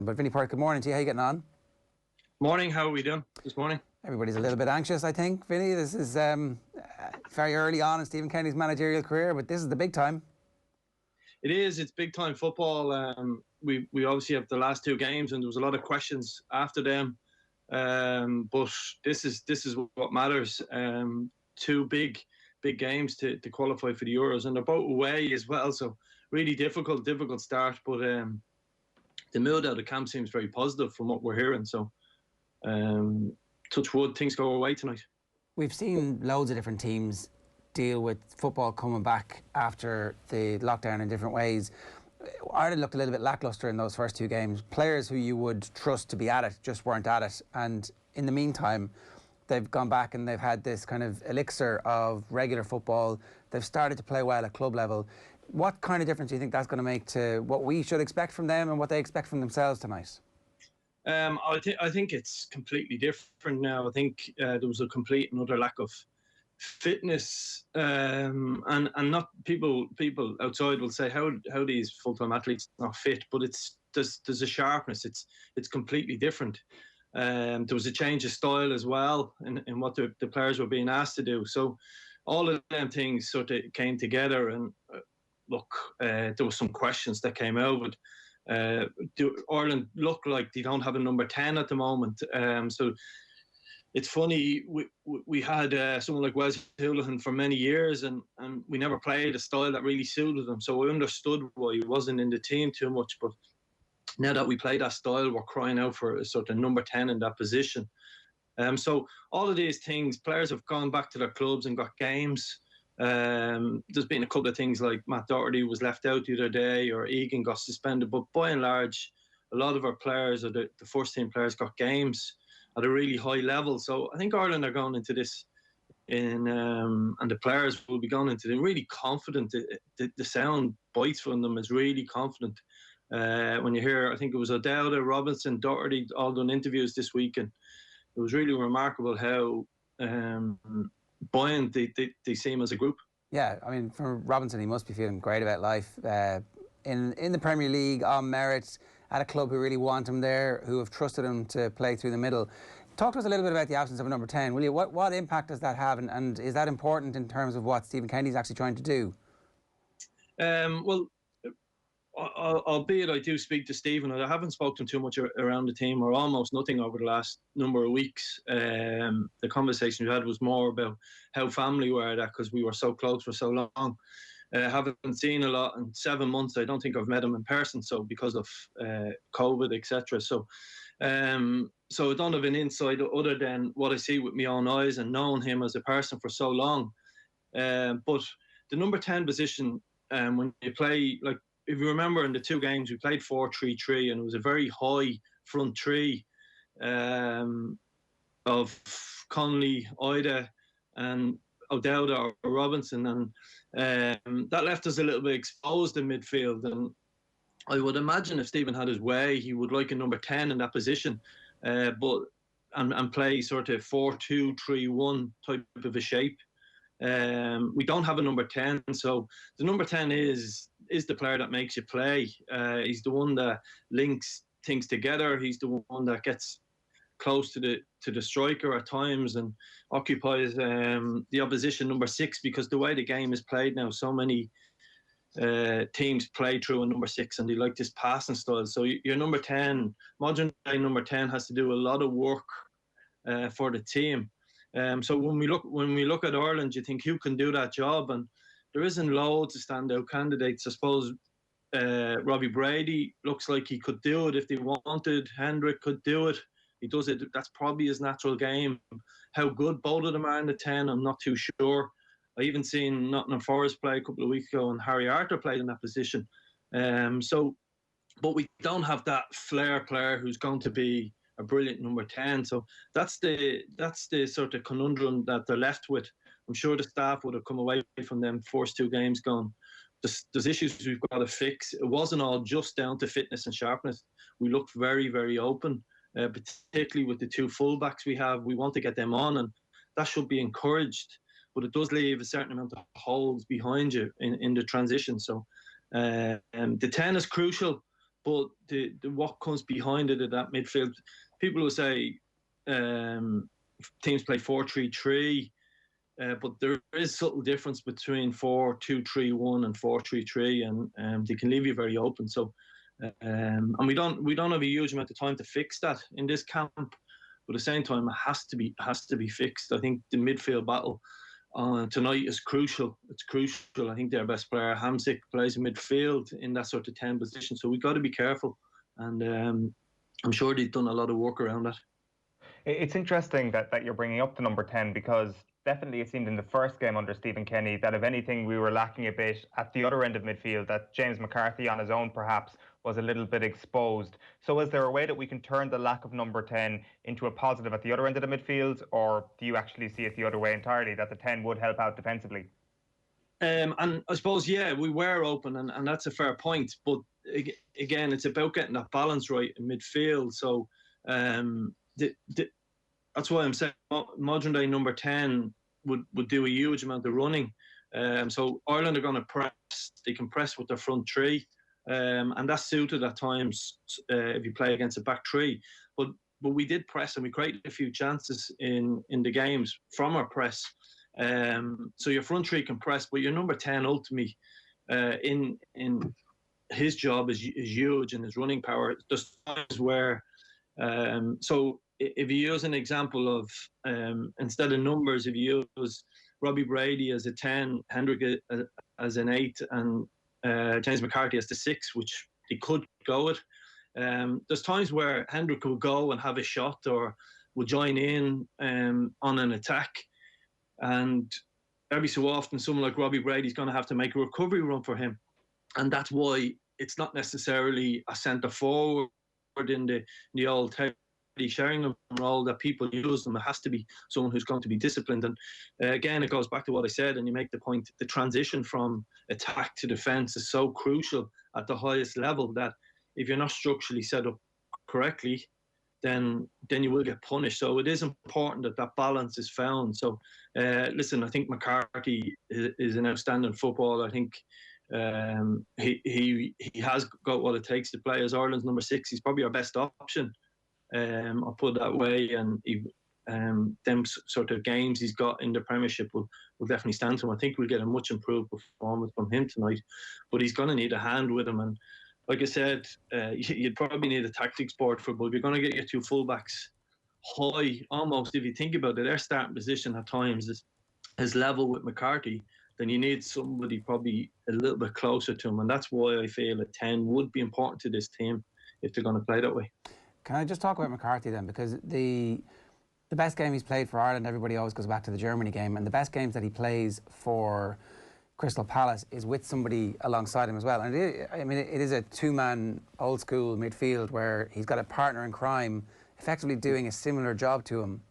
But Vinny Perth, good morning to you. How are you getting on? Morning, how are we doing this morning? Everybody's a little bit anxious, I think, Vinny. This is very early on in Stephen Kenny's managerial career, but this is the big time. It is. It's big time football. We obviously have the last two games, and there was a lot of questions after them. But this is what matters. Two big games to qualify for the Euros, and they're both away as well. So really difficult start. But the mood out of the camp seems very positive from what we're hearing. So touch wood, things go our way tonight. We've seen loads of different teams deal with football coming back after the lockdown in different ways. Ireland looked a little bit lacklustre in those first two games. Players who you would trust to be at it just weren't at it. And in the meantime, they've gone back and they've had this kind of elixir of regular football. They've started to play well at club level. What kind of difference do you think that's going to make to what we should expect from them and what they expect from themselves tonight? I think it's completely different now. I think there was a complete and utter lack of fitness, and not people outside will say how these full-time athletes are not fit, but there's a sharpness. It's completely different. There was a change of style as well in what the players were being asked to do. So all of them things sort of came together, and there were some questions that came out. But do Ireland look like they don't have a number 10 at the moment? So it's funny, we had someone like Wes Houlihan for many years, and we never played a style that really suited him. So I understood why he wasn't in the team too much. But now that we play that style, we're crying out for a sort of number 10 in that position. So all of these things, players have gone back to their clubs and got games. There's been a couple of things like Matt Doherty was left out the other day, or Egan got suspended, but by and large, a lot of our players, or the first team players, got games at a really high level. So I think Ireland are going into this and the players will be going into it really confident. The sound bites from them is really confident. When you hear, I think it was O'Dowda, Robinson, Doherty, all done interviews this week, and it was really remarkable how buoyant they seem as a group. Yeah, I mean, for Robinson, he must be feeling great about life. In the Premier League, on merit, at a club who really want him there, who have trusted him to play through the middle. Talk to us a little bit about the absence of a number 10, will you? What impact does that have, and is that important in terms of what Stephen Kenny's actually trying to do? Well, albeit I do speak to Stephen, I haven't spoken too much around the team, or almost nothing, over the last number of weeks. The conversation we had was more about how family were, that because we were so close for so long. Haven't seen a lot in 7 months. I don't think I've met him in person, so because of COVID, etc. So I don't have an insight other than what I see with my own eyes and knowing him as a person for so long. But the number 10 position, when you play, like, if you remember in the two games, we played 4-3-3, and it was a very high front three of Connolly, Ida, and O'Dowda or Robinson, and that left us a little bit exposed in midfield. And I would imagine if Stephen had his way, he would like a number 10 in that position, but play sort of 4-2-3-1 type of a shape. We don't have a number 10, so the number 10 is the player that makes you play. He's the one that links things together. He's the one that gets close to the striker at times and occupies the opposition number 6, because the way the game is played now, so many teams play through a number 6 and they like this passing style. So your number 10, modern day number 10, has to do a lot of work for the team. So when we look at Ireland, you think who can do that job, and there isn't loads of standout candidates. I suppose Robbie Brady looks like he could do it if they wanted. Hendrick could do it. He does it. That's probably his natural game. How good both of them are in the 10, I'm not too sure. I even seen Nottingham Forest play a couple of weeks ago, and Harry Arter played in that position. But we don't have that flair player who's going to be a brilliant number 10. So that's the sort of conundrum that they're left with. I'm sure the staff would have come away from them first two games going, there's issues we've got to fix. It wasn't all just down to fitness and sharpness. We looked very, very open, particularly with the two fullbacks we have. We want to get them on, and that should be encouraged. But it does leave a certain amount of holes behind you in the transition. So the 10 is crucial, but the what comes behind it at that midfield, people will say teams play 4-3-3. But there is subtle difference between 4-2-3-1 and 4-3-3, and they can leave you very open. So, and we don't have a huge amount of time to fix that in this camp. But at the same time, it has to be fixed. I think the midfield battle tonight is crucial. It's crucial. I think their best player, Hamsik, plays in midfield in that sort of 10 position. So we've got to be careful, and I'm sure they've done a lot of work around that. It's interesting that you're bringing up the number 10, because definitely it seemed in the first game under Stephen Kenny that if anything we were lacking a bit at the other end of midfield, that James McCarthy on his own perhaps was a little bit exposed. So is there a way that we can turn the lack of number 10 into a positive at the other end of the midfield, or do you actually see it the other way entirely, that the 10 would help out defensively? And I suppose, yeah, we were open, and that's a fair point. But again, it's about getting that balance right in midfield. So that's why I'm saying modern day number 10 would do a huge amount of running. So Ireland are going to press. They can press with their front three, and that's suited at times if you play against a back three. But we did press, and we created a few chances in the games from our press. So your front three can press, but your number 10 ultimately in his job is huge, and his running power. There's times where so if you use an example of instead of numbers, if you use Robbie Brady as a 10, Hendrick as an 8, and James McCarthy as the 6, which he could go with. There's times where Hendrick will go and have a shot, or will join in on an attack, and every so often someone like Robbie Brady's going to have to make a recovery run for him, and that's why it's not necessarily a centre forward in the old Sheringham role that people use them. It has to be someone who's going to be disciplined. And again, it goes back to what I said, and you make the point, the transition from attack to defence is so crucial at the highest level that if you're not structurally set up correctly, then you will get punished. So it is important that balance is found. So listen, I think McCarthy is an outstanding footballer. I think he has got what it takes to play as Ireland's number 6. He's probably our best option. I'll put it that way, and them sort of games he's got in the Premiership will definitely stand to him. I think we'll get a much improved performance from him tonight, but he's going to need a hand with him. And like I said, you'd probably need a tactics board for, but if you're going to get your two fullbacks high, almost, if you think about it, their starting position at times is level with McCarthy, then you need somebody probably a little bit closer to him, and that's why I feel a 10 would be important to this team if they're going to play that way. Can I just talk about McCarthy then? Because the best game he's played for Ireland, everybody always goes back to the Germany game, and the best games that he plays for Crystal Palace is with somebody alongside him as well. And it is a two-man old school midfield where he's got a partner in crime effectively doing a similar job to him.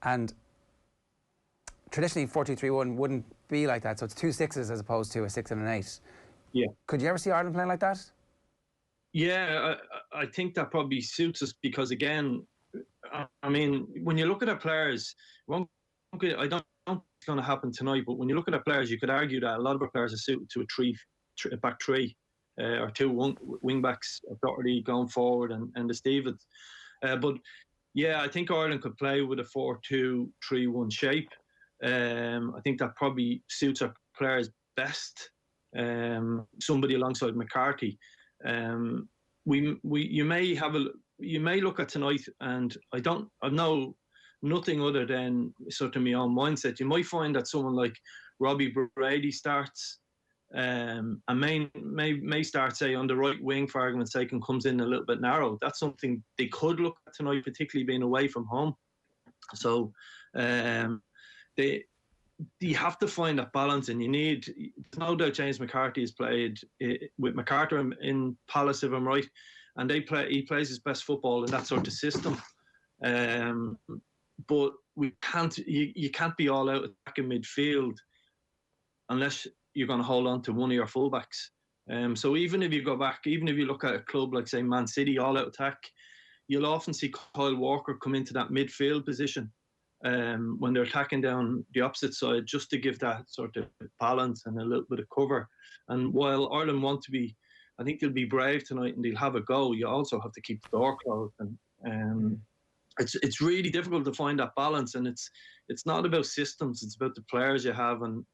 And traditionally 4-2-3-1 wouldn't be like that, so it's 2 6s as opposed to a 6 and an 8. Yeah. Could you ever see Ireland playing like that? Yeah, I think that probably suits us because, again, I mean, when you look at our players, I don't think it's going to happen tonight, but when you look at our players, you could argue that a lot of our players are suited to a back three, or two wing backs, Doherty going forward and the Stevens. But yeah, I think Ireland could play with a 4-2-3-1 shape. I think that probably suits our players best. Somebody alongside McCarthy. You may look at tonight, and I know nothing other than sort of my own mindset. You might find that someone like Robbie Brady starts, and may start, say, on the right wing for argument's sake, and comes in a little bit narrow. That's something they could look at tonight, particularly being away from home. So you have to find that balance, and you need, no doubt James McCarthy has played with MacArthur in Palace, if I'm right, and he plays his best football in that sort of system. But you can't be all out attacking midfield unless you're going to hold on to one of your fullbacks. So even if you go back, even if you look at a club like, say, Man City, all out attack, you'll often see Kyle Walker come into that midfield position when they're attacking down the opposite side, just to give that sort of balance and a little bit of cover. And while Ireland want to be I think they'll be brave tonight and they'll have a go. You also have to keep the door closed, and it's really difficult to find that balance. And it's not about systems; it's about the players you have, and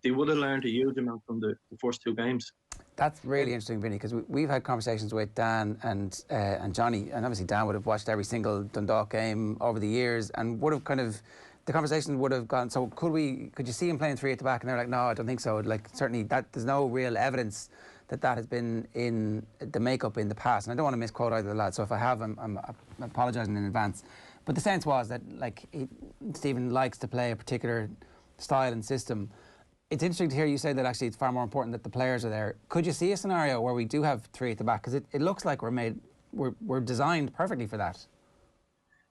they would have learned a huge amount from the first 2 games. That's really interesting, Vinny, because we've had conversations with Dan and Johnny, and obviously Dan would have watched every single Dundalk game over the years, and would have the conversation would have gone. So could you see him playing 3 at the back? And they're like, no, I don't think so. Like, certainly that there's no real evidence that has been in the makeup in the past. And I don't want to misquote either of the lads, so if I have, I'm apologising in advance. But the sense was that, like, Stephen likes to play a particular style and system. It's interesting to hear you say that actually it's far more important that the players are there. Could you see a scenario where we do have 3 at the back? Because it looks like we're designed perfectly for that.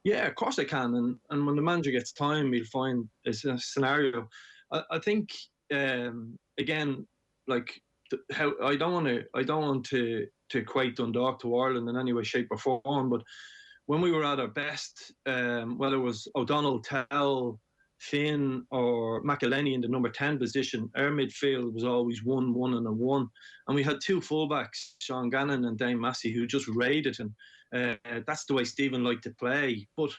Yeah, of course I can. And when the manager gets time, we'll find a scenario. I think again, like, how I don't want to equate Dundalk to Ireland in any way, shape or form. But when we were at our best, whether it was O'Donnell, Tell, Finn or McElhenney in the number 10 position, our midfield was always 1, 1 and a 1. And we had 2 fullbacks, Sean Gannon and Dane Massey, who just raided. And that's the way Stephen liked to play. But,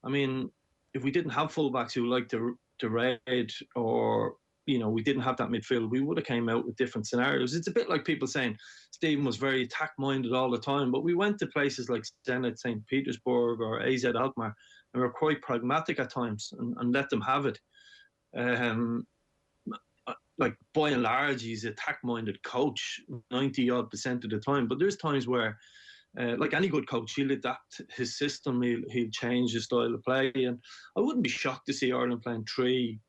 I mean, if we didn't have fullbacks who liked to raid, or, you know, we didn't have that midfield, we would have came out with different scenarios. It's a bit like people saying Stephen was very attack-minded all the time. But we went to places like Zenit St. Petersburg or AZ Alkmaar, and we're quite pragmatic at times and let them have it. Like, by and large, he's an attack-minded coach 90-odd% of the time. But there's times where, like any good coach, he'll adapt his system, he'll change his style of play. And I wouldn't be shocked to see Ireland playing 3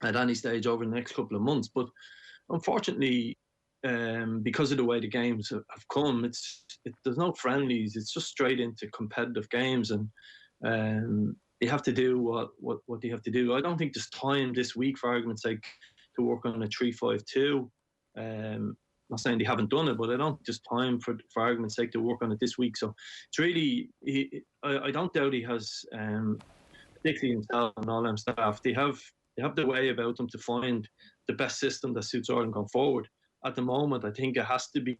at any stage over the next couple of months. But unfortunately, because of the way the games have come, there's no friendlies. It's just straight into competitive games, and you have to do what you have to do. I don't think there's time this week, for argument's sake, to work on a 3-5-2. I'm not saying they haven't done it, but I don't think there's time for argument's sake to work on it this week. So it's really, I don't doubt he has, particularly himself and all them staff, they have the way about them to find the best system that suits Ireland going forward. At the moment, I think it has to be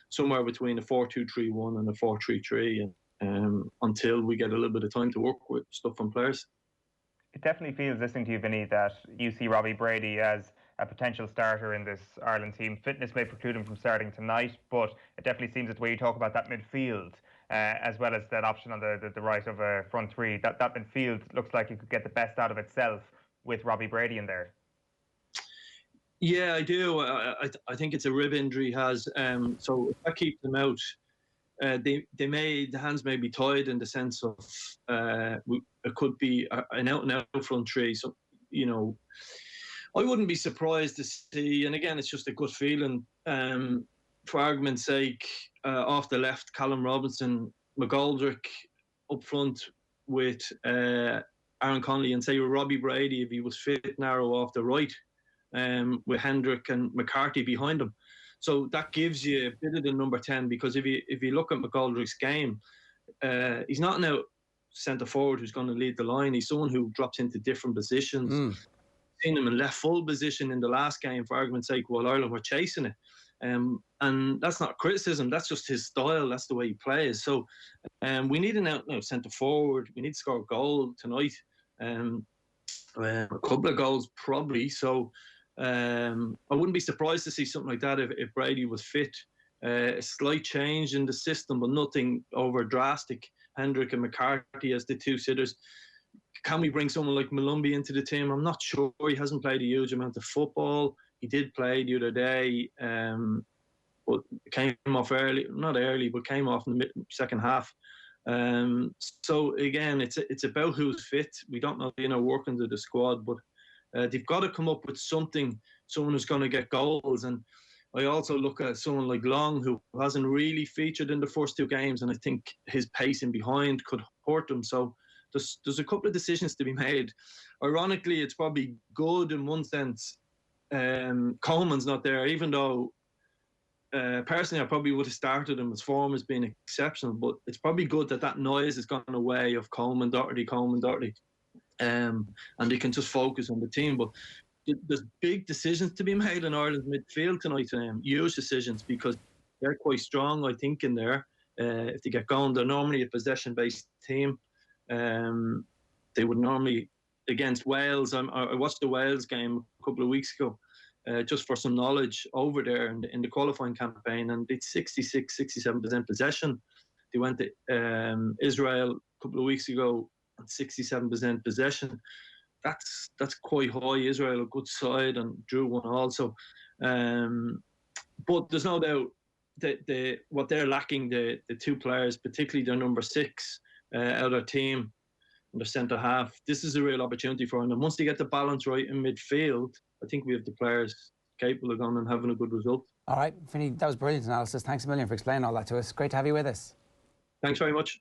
somewhere between a 4-2-3-1 and a 4-3-3, and until we get a little bit of time to work with stuff from players. It definitely feels, listening to you, Vinny, that you see Robbie Brady as a potential starter in this Ireland team. Fitness may preclude him from starting tonight, but it definitely seems that the way you talk about that midfield, as well as that option on the right of a front 3, that midfield looks like you could get the best out of itself with Robbie Brady in there. Yeah, I do. I think it's a rib injury he has. So if that keeps them out, the hands may be tied, in the sense of it could be an out-and-out front 3. So, you know, I wouldn't be surprised to see, and again, it's just a good feeling, for argument's sake, off the left, Callum Robinson, McGoldrick up front with Aaron Connolly, and say with Robbie Brady, if he was fit, narrow off the right, with Hendrick and McCarthy behind him. So that gives you a bit of the number 10, because if you look at McGoldrick's game, he's not an out centre forward who's going to lead the line. He's someone who drops into different positions. Seen him in left full position in the last game, for argument's sake, while Ireland were chasing it. And that's not criticism, that's just his style, that's the way he plays. So we need an out centre forward. We need to score a goal tonight. A couple of goals probably. So I wouldn't be surprised to see something like that if Brady was fit. A slight change in the system, but nothing over drastic. Hendrick and McCarthy as the 2 sitters. Can we bring someone like Malumbi into the team? I'm not sure. He hasn't played a huge amount of football. He did play the other day, but came off early. Not early, but came off in the second half. So again, it's about who's fit. We don't know the inner workings of the squad, but they've got to come up with something, someone who's going to get goals. And I also look at someone like Long, who hasn't really featured in the first 2 games, and I think his pacing behind could hurt him. So there's a couple of decisions to be made. Ironically, it's probably good in one sense. Coleman's not there, even though personally I probably would have started him. His form has been exceptional, but it's probably good that noise has gone away of Coleman, Doherty, and they can just focus on the team. But there's big decisions to be made in Ireland's midfield tonight, huge decisions, because they're quite strong, I think, in there. If they get going, they're normally a possession-based team. They would normally, against Wales, I watched the Wales game a couple of weeks ago, just for some knowledge over there in the qualifying campaign, and it's 66-67% possession. They went to Israel a couple of weeks ago, and 67% possession. That's quite high. Israel, a good side, and drew one also. But there's no doubt that what they're lacking, the two players, particularly their number 6 out of their team, and their centre half. This is a real opportunity for them. And once they get the balance right in midfield, I think we have the players capable of going and having a good result. All right, Vinny, that was brilliant analysis. Thanks a million for explaining all that to us. Great to have you with us. Thanks very much.